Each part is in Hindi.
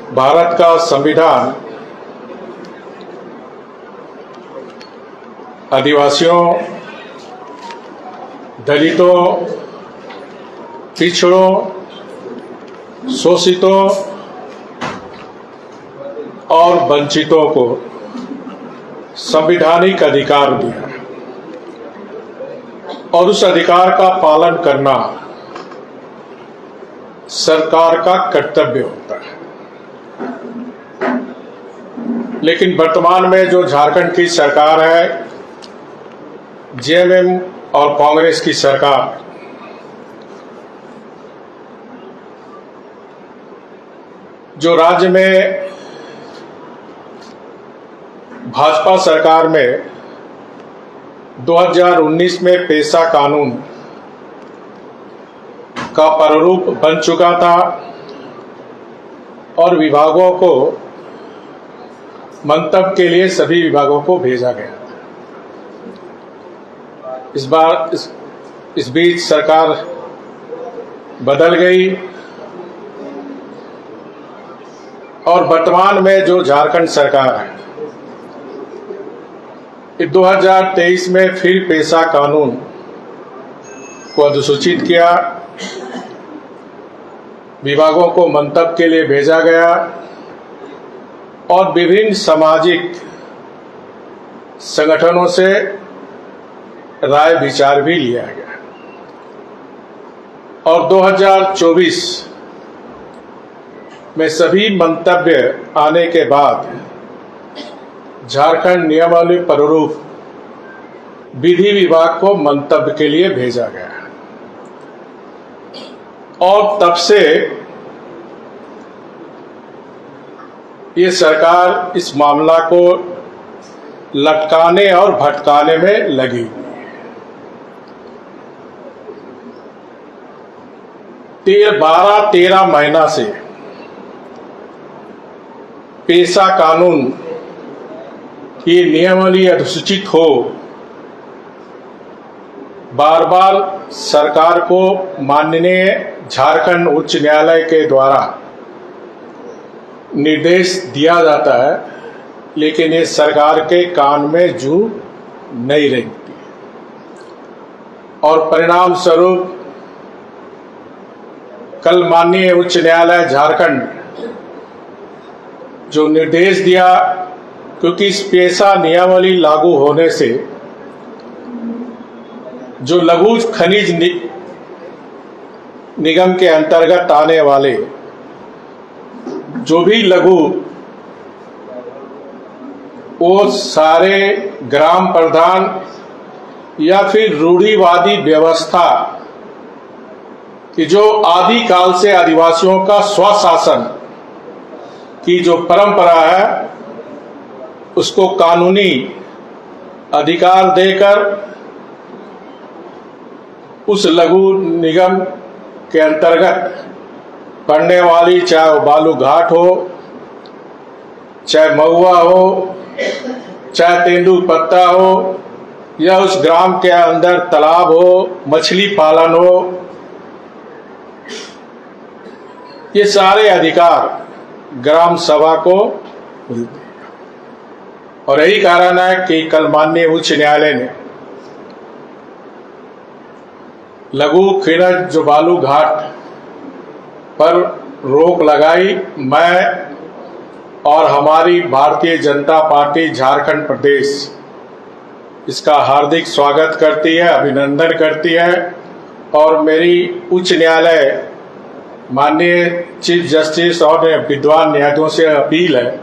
भारत का संविधान आदिवासियों, दलितों, पिछड़ों, शोषितों और वंचितों को संवैधानिक अधिकार दिया और उस अधिकार का पालन करना सरकार का कर्तव्य होता है। लेकिन वर्तमान में जो झारखंड की सरकार है, जेएमएम और कांग्रेस की सरकार, जो राज्य में भाजपा सरकार में 2019 में पेशा कानून का प्रारूप बन चुका था और विभागों को मंतव्य के लिए सभी विभागों को भेजा गया था। इस बार इस बीच सरकार बदल गई और वर्तमान में जो झारखंड सरकार है, 2023 में फिर पेशा कानून को अधिसूचित किया, विभागों को मंतव्य के लिए भेजा गया और विभिन्न सामाजिक संगठनों से राय विचार भी लिया गया और 2024 में सभी मंतव्य आने के बाद झारखंड नियमावली प्रारूप विधि विभाग को मंतव्य के लिए भेजा गया और तब से ये सरकार इस मामला को लटकाने और भटकाने में लगी हुई है। 12-13 महीना से पेशा कानून की नियमावली अधिसूचित हो, बार बार सरकार को माननीय झारखंड उच्च न्यायालय के द्वारा निर्देश दिया जाता है, लेकिन ये सरकार के कान में जू नहीं रेंगती और परिणाम स्वरूप कल माननीय उच्च न्यायालय झारखंड जो निर्देश दिया, क्योंकि इस पेशा नियमावली लागू होने से जो लघु खनिज निगम के अंतर्गत आने वाले जो भी लघु, वो सारे ग्राम प्रधान या फिर रूढ़िवादी व्यवस्था कि जो आदि काल से आदिवासियों का स्वशासन की जो परंपरा है, उसको कानूनी अधिकार देकर उस लघु निगम के अंतर्गत पड़ने वाली, चाहे वो बालू घाट हो, चाहे महुआ हो, चाहे तेंदुपत्ता हो, या उस ग्राम के अंदर तालाब हो, मछली पालन हो, ये सारे अधिकार ग्राम सभा को मिलते हैं। और यही कारण है कि कल माननीय उच्च न्यायालय ने लघु खनिज जो बालू घाट पर रोक लगाई। मैं और हमारी भारतीय जनता पार्टी झारखंड प्रदेश इसका हार्दिक स्वागत करती है, अभिनंदन करती है और मेरी उच्च न्यायालय माननीय चीफ जस्टिस और विद्वान न्यायाधीशों से अपील है,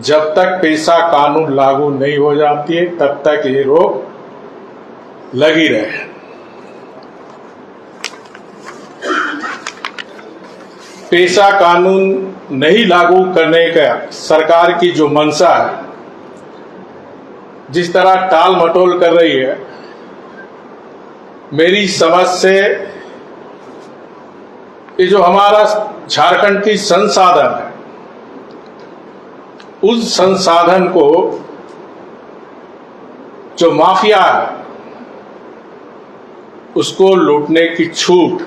जब तक पेशा कानून लागू नहीं हो जाती है तब तक ये रोक लगी रहे। पेशा कानून नहीं लागू करने का सरकार की जो मंशा है, जिस तरह टाल मटोल कर रही है, मेरी समझ से ये जो हमारा झारखंड की संसाधन है, उस संसाधन को जो माफिया है उसको लूटने की छूट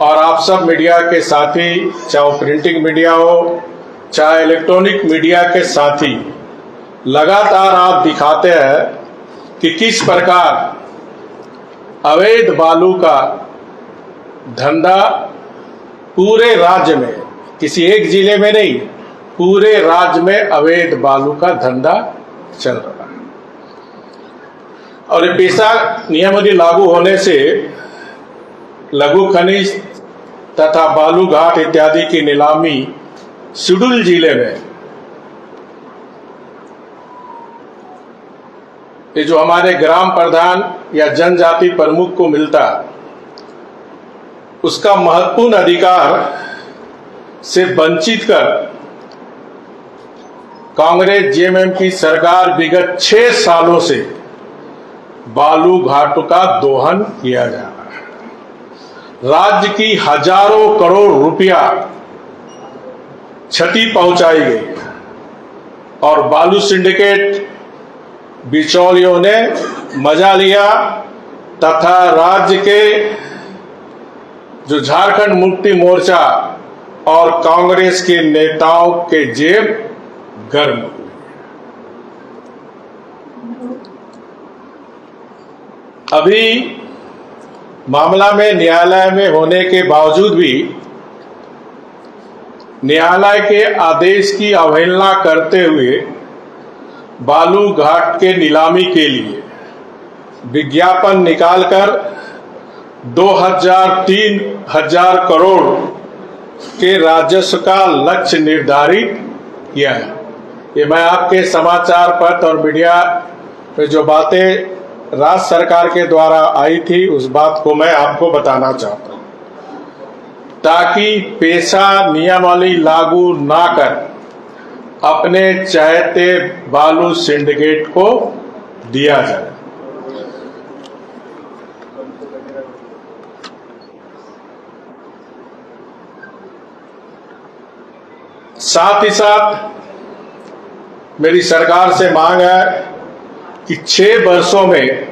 और आप सब मीडिया के साथी, चाहे प्रिंटिंग मीडिया हो चाहे इलेक्ट्रॉनिक मीडिया के साथी, लगातार आप दिखाते हैं कि किस प्रकार अवैध बालू का धंधा पूरे राज्य में, किसी एक जिले में नहीं, पूरे राज्य में अवैध बालू का धंधा चल रहा है। और ये पेशा नियमावली लागू होने से लघु खनिज तथा बालू घाट इत्यादि की नीलामी शेड्यूल जिले में, ये जो हमारे ग्राम प्रधान या जनजाति प्रमुख को मिलता, उसका महत्वपूर्ण अधिकार से वंचित कर कांग्रेस जेएमएम की सरकार विगत 6 सालों से बालू घाटों का दोहन किया जा रहा है। राज्य की हजारों करोड़ रुपया क्षति पहुंचाई गई और बालू सिंडिकेट बिचौलियों ने मजा लिया तथा राज्य के जो झारखंड मुक्ति मोर्चा और कांग्रेस के नेताओं के जेब गर्म हुए। अभी मामला में न्यायालय में होने के बावजूद भी न्यायालय के आदेश की अवहेलना करते हुए बालू घाट के नीलामी के लिए विज्ञापन निकालकर 2,000-3,000 करोड़ के राजस्व का लक्ष्य निर्धारित किया है। ये मैं आपके समाचार पत्र और मीडिया पे जो बातें राज्य सरकार के द्वारा आई थी, उस बात को मैं आपको बताना चाहता हूं, ताकि पेशा नियमावली लागू ना कर अपने चाहते बालू सिंडिकेट को दिया जाए। साथ ही साथ मेरी सरकार से मांग है कि 6 वर्षों में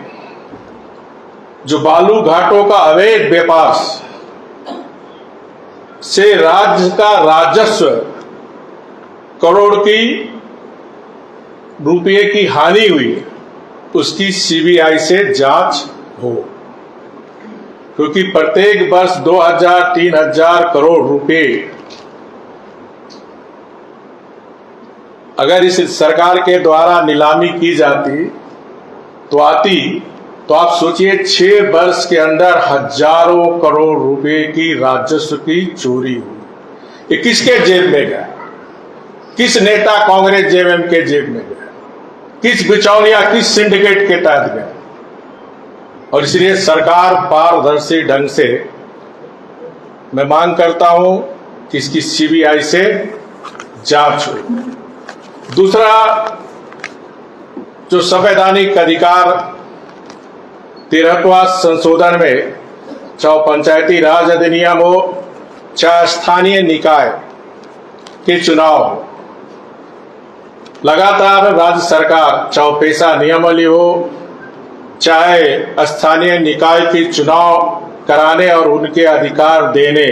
जो बालू घाटों का अवैध व्यापार से राज्य का राजस्व करोड़ की रुपये की हानि हुई, उसकी सीबीआई से जांच हो, क्योंकि प्रत्येक वर्ष 2,000-3,000 करोड़ रुपए अगर इस सरकार के द्वारा नीलामी की जाती तो आप सोचिए 6 वर्ष के अंदर हजारों करोड़ रुपए की राजस्व की चोरी हुई। ये किसके जेब में गया? किस नेता कांग्रेस जेएमएम के जेब में गया? किस बिचौलिया, किस सिंडिकेट के तहत गया? और इसलिए सरकार पारदर्शी ढंग से, मैं मांग करता हूं कि इसकी सीबीआई से जांच हो। दूसरा, जो संवैधानिक अधिकार 13वां संशोधन में, चाहे पंचायती राज अधिनियम हो चाहे स्थानीय निकाय के चुनाव हो, लगातार राज्य सरकार, चाहे पेशा नियमावली हो चाहे स्थानीय निकाय के चुनाव कराने और उनके अधिकार देने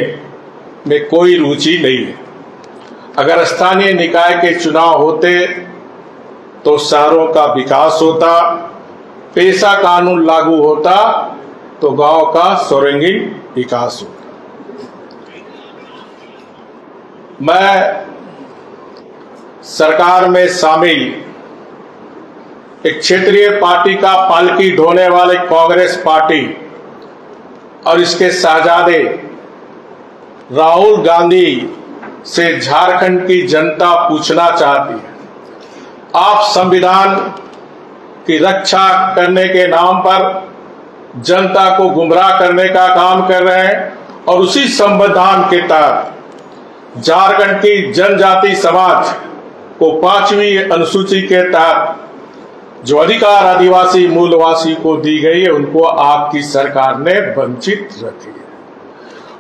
में कोई रुचि नहीं है। अगर स्थानीय निकाय के चुनाव होते तो शहरों का विकास होता, पेशा कानून लागू होता तो गांव का सर्वांगीण विकास होता। मैं सरकार में शामिल एक क्षेत्रीय पार्टी का पालकी ढोने वाले कांग्रेस पार्टी और इसके शहजादे राहुल गांधी से झारखंड की जनता पूछना चाहती है, आप संविधान की रक्षा करने के नाम पर जनता को गुमराह करने का काम कर रहे हैं और उसी संविधान के तहत झारखंड की जनजाति समाज को 5वीं अनुसूची के तहत जो अधिकार आदिवासी मूलवासी को दी गई है, उनको आपकी सरकार ने वंचित रखी है।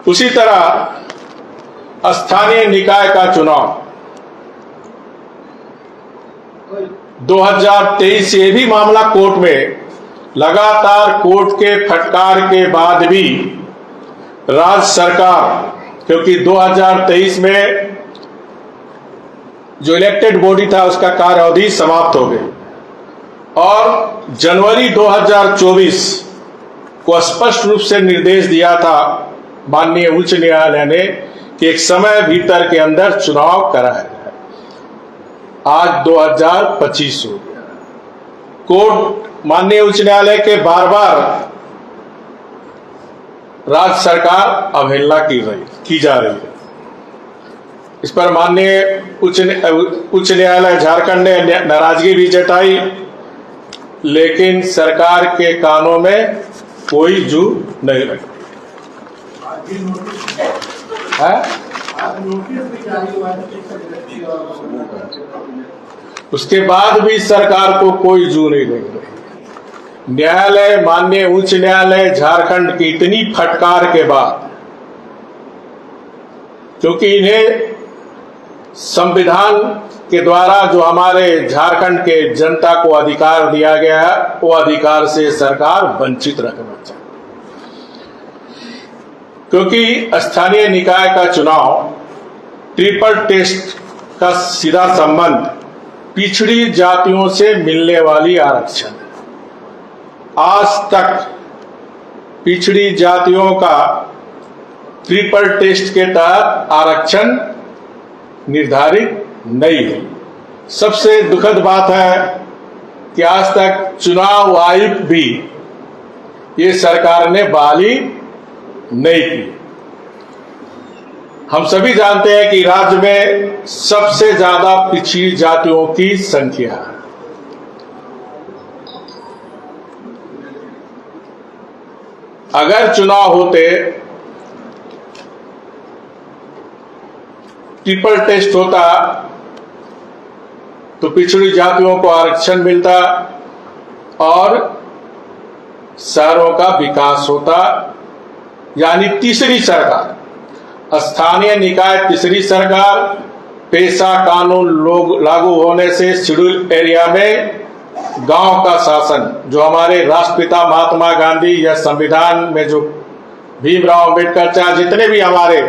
उसी तरह स्थानीय निकाय का चुनाव 2023 से भी मामला कोर्ट में, लगातार कोर्ट के फटकार के बाद भी राज्य सरकार, क्योंकि 2023 में जो इलेक्टेड बॉडी था उसका कार्य अवधि समाप्त हो गई और जनवरी 2024 को स्पष्ट रूप से निर्देश दिया था माननीय उच्च न्यायालय ने कि एक समय भीतर के अंदर चुनाव कराया जाए। आज 2025 हो गया। कोर्ट माननीय उच्च न्यायालय के बार बार राज्य सरकार अवहेलना की जा रही है। इस पर माननीय उच्च न्यायालय झारखंड ने नाराजगी भी जताई, लेकिन सरकार के कानों में कोई जू नहीं लगी है। उसके बाद भी सरकार को कोई जू नहीं लग रही। न्यायालय, माननीय उच्च न्यायालय झारखंड की इतनी फटकार के बाद, क्योंकि इन्हें संविधान के द्वारा जो हमारे झारखंड के जनता को अधिकार दिया गया है, वो अधिकार से सरकार वंचित रखना चाहती, क्योंकि स्थानीय निकाय का चुनाव ट्रिपल टेस्ट का सीधा संबंध पिछड़ी जातियों से मिलने वाली आरक्षण। आज तक पिछड़ी जातियों का ट्रिपल टेस्ट के तहत आरक्षण निर्धारित नहीं है। सबसे दुखद बात है कि आज तक चुनाव आयुक्त भी ये सरकार ने बहाली नहीं की। हम सभी जानते हैं कि राज्य में सबसे ज्यादा पिछड़ी जातियों की संख्या है। अगर चुनाव होते, ट्रिपल टेस्ट होता तो पिछड़ी जातियों को आरक्षण मिलता और शहरों का विकास होता। यानी तीसरी सरकार, स्थानीय निकाय तीसरी सरकार, पेशा कानून लागू होने से शेड्यूल एरिया में गांव का शासन, जो हमारे राष्ट्रपिता महात्मा गांधी या संविधान में जो भीमराव अम्बेडकर, चाहे जितने भी हमारे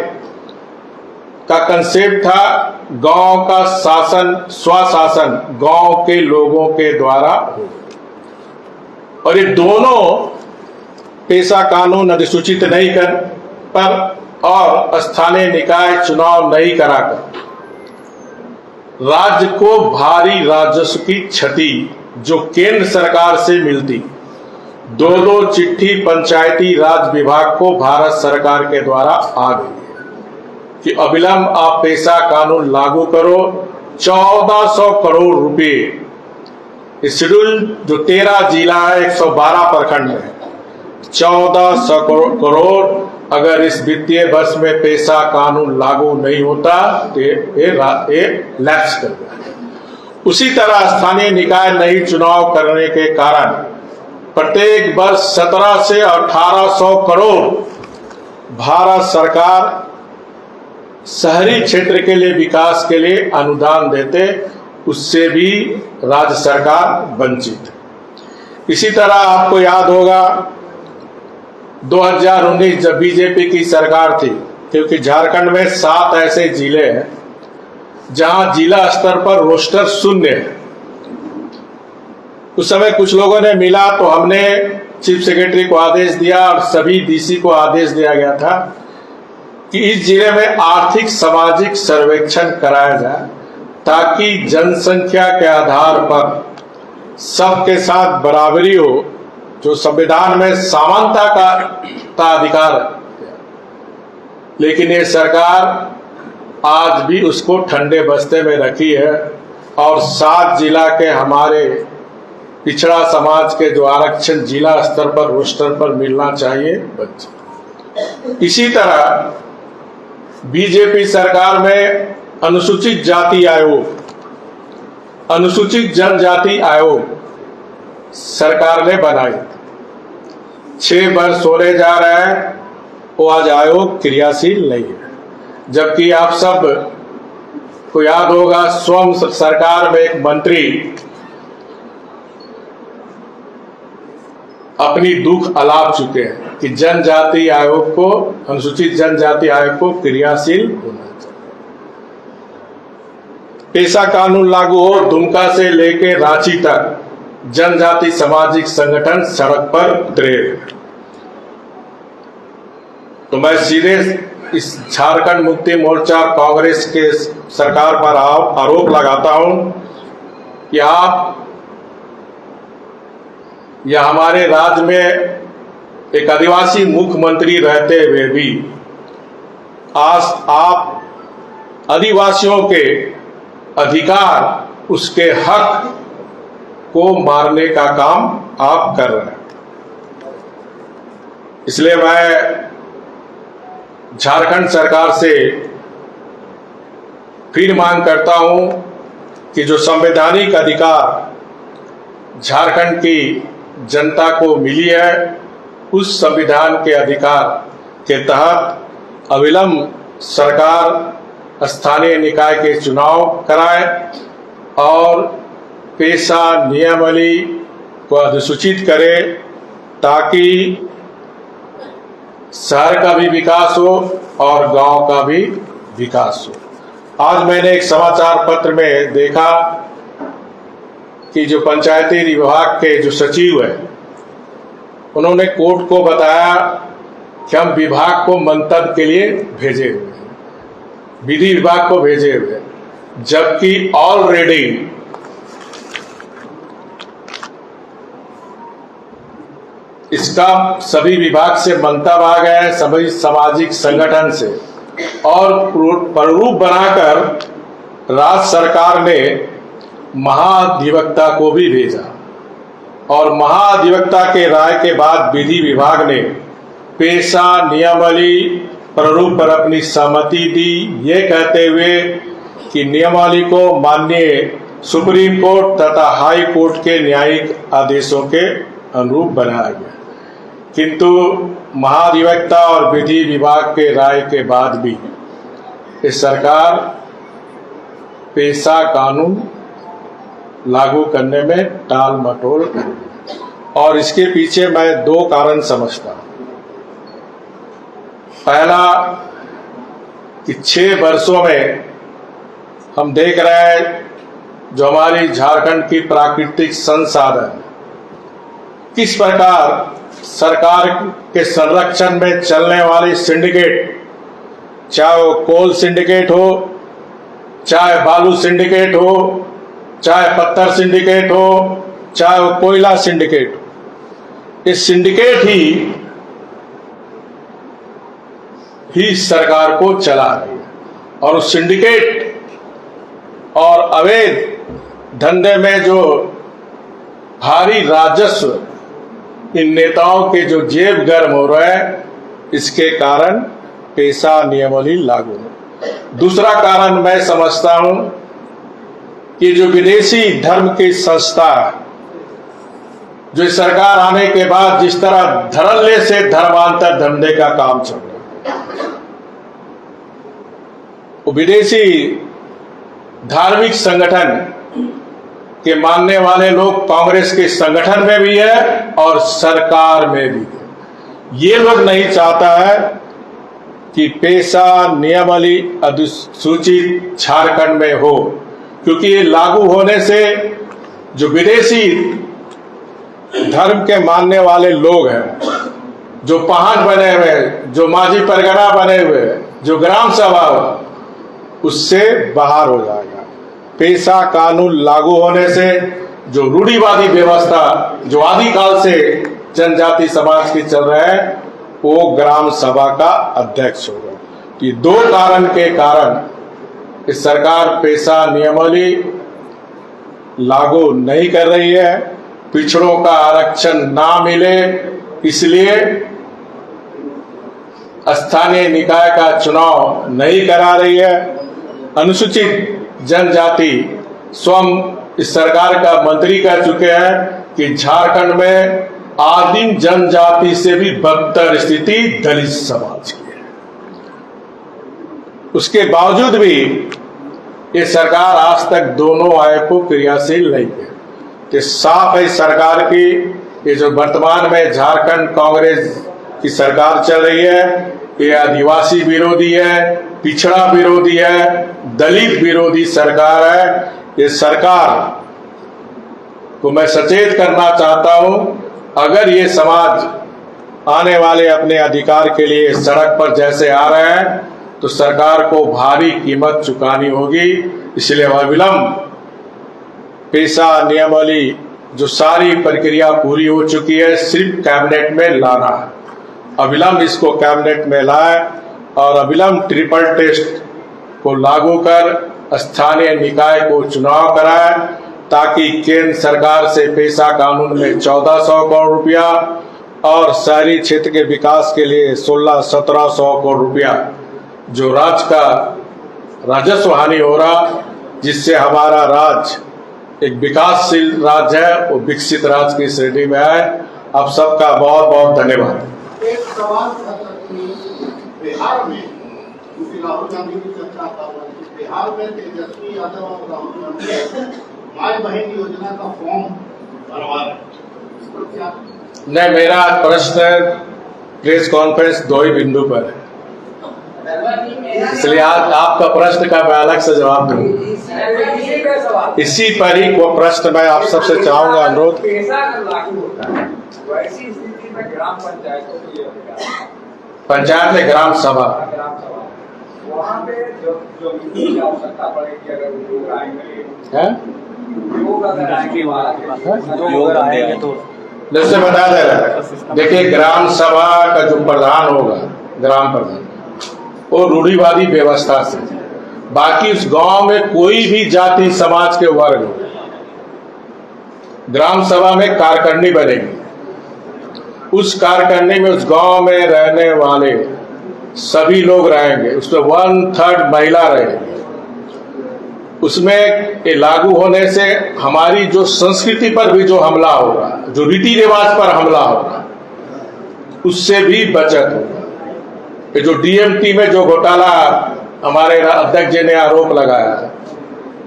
का कंसेप्ट था, गांव का शासन, स्वशासन गांव के लोगों के द्वारा हो। और ये दोनों पेशा कानून अधिसूचित नहीं कर पर और स्थानीय निकाय चुनाव नहीं कराकर राज्य को भारी राजस्व की क्षति जो केंद्र सरकार से मिलती, दो चिट्ठी पंचायती राज विभाग को भारत सरकार के द्वारा आ गई कि अविलंब आप पेशा कानून लागू करो। 1400 करोड़ रुपए शेड्यूल जो 13 जिला है, 112 प्रखंड में 1400 करोड़ अगर इस वित्तीय वर्ष में पेशा कानून लागू नहीं होता तो ये लैप्स कर गया। उसी तरह स्थानीय निकाय नई चुनाव करने के कारण प्रत्येक वर्ष 17 से 1800 करोड़ भारत सरकार शहरी क्षेत्र के लिए विकास के लिए अनुदान देते, उससे भी राज्य सरकार वंचित। इसी तरह आपको याद होगा 2019 जब बीजेपी की सरकार थी, क्योंकि झारखंड में 7 ऐसे जिले हैं जहां जिला स्तर पर रोस्टर शून्य है। उस समय कुछ लोगों ने मिला तो हमने चीफ सेक्रेटरी को आदेश दिया और सभी डीसी को आदेश दिया गया था कि इस जिले में आर्थिक सामाजिक सर्वेक्षण कराया जाए, ताकि जनसंख्या के आधार पर सबके साथ बराबरी हो, जो संविधान में समानता का अधिकार है। लेकिन ये सरकार आज भी उसको ठंडे बस्ते में रखी है और 7 जिला के हमारे पिछड़ा समाज के जो आरक्षण जिला स्तर पर रोस्टर पर मिलना चाहिए बच्चे। इसी तरह बीजेपी सरकार में अनुसूचित जाति आयोग, अनुसूचित जनजाति आयोग सरकार ने बनाई। 6 वर्ष होने जा रहे हैं, वो आज आयोग क्रियाशील नहीं है। जबकि आप सब को याद होगा स्वयं सरकार में एक मंत्री अपनी दुख अलाप चुके हैं कि जनजाति आयोग को, अनुसूचित जनजाति आयोग को क्रियाशील होना चाहिए। पेशा कानून लागू हो, दुमका से लेके रांची तक जनजाति सामाजिक संगठन सड़क पर उतरे। तो मैं सीधे इस झारखंड मुक्ति मोर्चा कांग्रेस के सरकार पर आरोप लगाता हूं कि आप या हमारे राज्य में एक आदिवासी मुख्यमंत्री रहते हुए भी आज आप आदिवासियों के अधिकार, उसके हक को मारने का काम आप कर रहे हैं। इसलिए मैं झारखंड सरकार से फिर मांग करता हूं कि जो संवैधानिक अधिकार झारखंड की जनता को मिली है, उस संविधान के अधिकार के तहत अविलंब सरकार स्थानीय निकाय के चुनाव कराए और पेशा नियमावली को अधिसूचित करे, ताकि शहर का भी विकास हो और गांव का भी विकास हो। आज मैंने एक समाचार पत्र में देखा कि जो पंचायती विभाग के जो सचिव है, उन्होंने कोर्ट को बताया कि हम विभाग को मंतव्य के लिए भेजे हुए हैं, विधि विभाग को भेजे हुए, जबकि ऑलरेडी इसका सभी विभाग से मंतव्य आ गया है, सभी सामाजिक संगठन से, और प्रारूप बनाकर राज्य सरकार ने महाधिवक्ता को भी भेजा और महाधिवक्ता के राय के बाद विधि विभाग ने पेशा नियमावली प्रारूप पर अपनी सहमति दी, ये कहते हुए कि नियमावली को माननीय सुप्रीम कोर्ट तथा हाई कोर्ट के न्यायिक आदेशों के अनुरूप बनाया गया। किंतु महाधिवक्ता और विधि विभाग के राय के बाद भी इस सरकार पेशा कानून लागू करने में टाल मटोल कर, और इसके पीछे मैं दो कारण समझता हूं। पहला कि 6 वर्षों में हम देख रहे हैं जो हमारी झारखंड की प्राकृतिक संसाधन किस प्रकार सरकार के संरक्षण में चलने वाली सिंडिकेट, चाहे वो कोल सिंडिकेट हो, चाहे बालू सिंडिकेट हो, चाहे पत्थर सिंडिकेट हो, चाहे वो कोयला सिंडिकेट हो, इस सिंडिकेट ही सरकार को चला रही है। और उस सिंडिकेट और अवैध धंधे में जो भारी राजस्व इन नेताओं के जो जेब गर्म हो रहे हैं, इसके कारण पेशा नियमावली लागू है। दूसरा कारण मैं समझता हूं कि जो विदेशी धर्म की संस्था जो सरकार आने के बाद जिस तरह धड़ल्ले से धर्मांतर धंधे का काम चल रहा है, वो विदेशी धार्मिक संगठन के मानने वाले लोग कांग्रेस के संगठन में भी है और सरकार में भी है। ये लोग नहीं चाहता है कि पेशा नियमावली अधिसूचित झारखंड में हो, क्योंकि ये लागू होने से जो विदेशी धर्म के मानने वाले लोग हैं, जो पहाड़ बने हुए हैं, जो माझी परगना बने हुए हैं, जो ग्राम सभा, उससे बाहर हो जाएगा। पेशा कानून लागू होने से जो रूढ़िवादी व्यवस्था जो आदिकाल से जनजाति समाज की चल रहा है, वो ग्राम सभा का अध्यक्ष होगा। ये दो कारण के कारण इस सरकार पेशा नियमावली लागू नहीं कर रही है। पिछड़ों का आरक्षण ना मिले इसलिए स्थानीय निकाय का चुनाव नहीं करा रही है। अनुसूचित जनजाति स्वयं इस सरकार का मंत्री कह चुके हैं कि झारखंड में आदिम जनजाति से भी बदतर स्थिति दलित समाज की है। उसके बावजूद भी ये सरकार आज तक दोनों आयोग को क्रियाशील नहीं है। तो साफ है सरकार की ये जो वर्तमान में झारखंड कांग्रेस की सरकार चल रही है, ये आदिवासी विरोधी है, पिछड़ा विरोधी है, दलित विरोधी सरकार है। ये सरकार को मैं सचेत करना चाहता हूं, अगर ये समाज आने वाले अपने अधिकार के लिए सड़क पर जैसे आ रहे हैं तो सरकार को भारी कीमत चुकानी होगी। इसलिए अविलंब पेशा नियमावली जो सारी प्रक्रिया पूरी हो चुकी है, सिर्फ कैबिनेट में लाना है। अविलंब इसको कैबिनेट में लाए और अविलंब ट्रिपल टेस्ट को लागू कर स्थानीय निकाय को चुनाव कराए, ताकि केंद्र सरकार से पेशा कानून में 1400 करोड़ रुपया और शहरी क्षेत्र के विकास के लिए 1600-1700 करोड़ रुपया जो राज्य का राजस्व हानि हो रहा, जिससे हमारा राज्य एक विकासशील राज्य है, वो विकसित राज्य की श्रेणी में है। आप सबका बहुत बहुत धन्यवाद। एक सवाल बिहार में राहुल गांधी की चर्चा कर रहे हैं, बिहार में तेजस्वी यादव और राहुल गांधी माई बहन योजना का फॉर्म भरवा रहे। नहीं, मेरा प्रश्न प्रेस कॉन्फ्रेंस 2 ही बिंदु पर है, इसलिए आज आपका प्रश्न का मैं अलग से जवाब दूंगा। इसी पर ही वो प्रश्न मैं आप सबसे चाहूंगा अनुरोध। पंचायत में ग्राम सभा वहाँ पे जमीन की आवश्यकता पड़ेगी, अगर लोग आएंगे तो जैसे बता दे रहा, देखिए ग्राम सभा का जो प्रधान होगा, ग्राम प्रधान, वो रूढ़िवादी व्यवस्था से, बाकी उस गांव में कोई भी जाति समाज के वर्ग हो, ग्राम सभा में कार्यकारिणी बनेगी। उस कार्यकारिणी में उस गांव में रहने वाले सभी लोग रहेंगे, उसमें 1/3 महिला रहेगी। उसमें ये लागू होने से हमारी जो संस्कृति पर भी जो हमला होगा, जो रीति रिवाज पर हमला होगा, उससे भी बचत होगा। ये जो डीएमटी में जो घोटाला हमारे अध्यक्ष जी ने आरोप लगाया,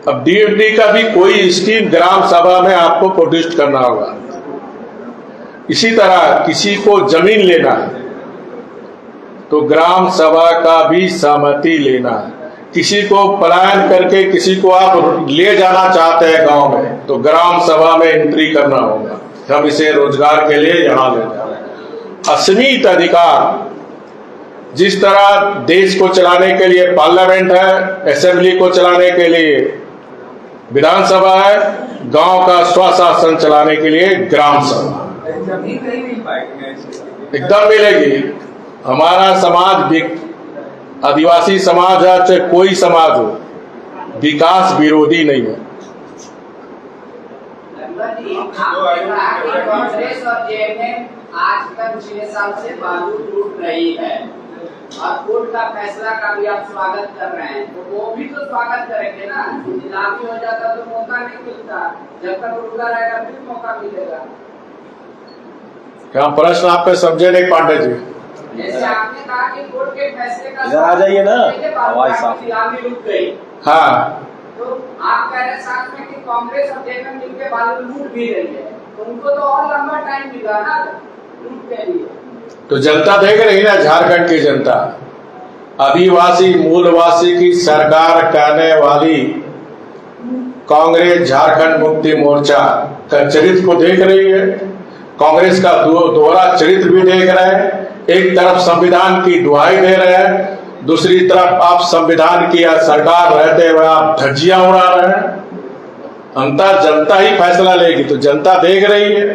अब डीएमटी का भी कोई स्कीम ग्राम सभा में आपको प्रोड्यूस करना होगा। इसी तरह किसी को जमीन लेना है तो ग्राम सभा का भी सहमति लेना है। किसी को पलायन करके किसी को आप ले जाना चाहते हैं गांव में, तो ग्राम सभा में एंट्री करना होगा। हम इसे रोजगार के लिए यहाँ ले जा रहे हैं। असीमित अधिकार, जिस तरह देश को चलाने के लिए पार्लियामेंट है, असेंबली को चलाने के लिए विधानसभा है, गांव का स्वशासन चलाने के लिए ग्राम सभा एकदम मिलेगी। हमारा समाज आदिवासी समाज है, चाहे कोई समाज हो, विकास विरोधी नहीं है। कांग्रेस और जेएमएम आज तक 6 साल से बालू लूट रही है और कोर्ट का फैसला का भी आप स्वागत कर रहे हैं, तो वो भी तो स्वागत करेंगे ना। नीलामी हो जाता तो मौका नहीं मिलता, जब तक रुका रहेगा फिर मौका मिलेगा। क्या प्रश्न आपके समझे नहीं पांडे जी? जैसे आपने कहा कि कोर्ट के फैसले का इधर आ जाइए ना, आवाज साफ। नीलामी रुक गई, हाँ, तो आप कह रहे हैं साथ में कि कांग्रेस और जेएमएम मिलकर बालू लूट भी रही है, तो उनको तो और लंबा टाइम मिला ना लूट के लिए। तो जनता देख रही ना, झारखंड की जनता आदिवासी मूलवासी की सरकार कहने वाली कांग्रेस झारखंड मुक्ति मोर्चा का चरित्र को देख रही है। कांग्रेस का दोहरा चरित्र भी देख रहे हैं। एक तरफ संविधान की दुहाई दे रहे हैं, दूसरी तरफ आप संविधान की सरकार रहते हुए आप धज्जियां उड़ा रहे हैं। अंतर जनता ही फैसला लेगी, तो जनता देख रही है।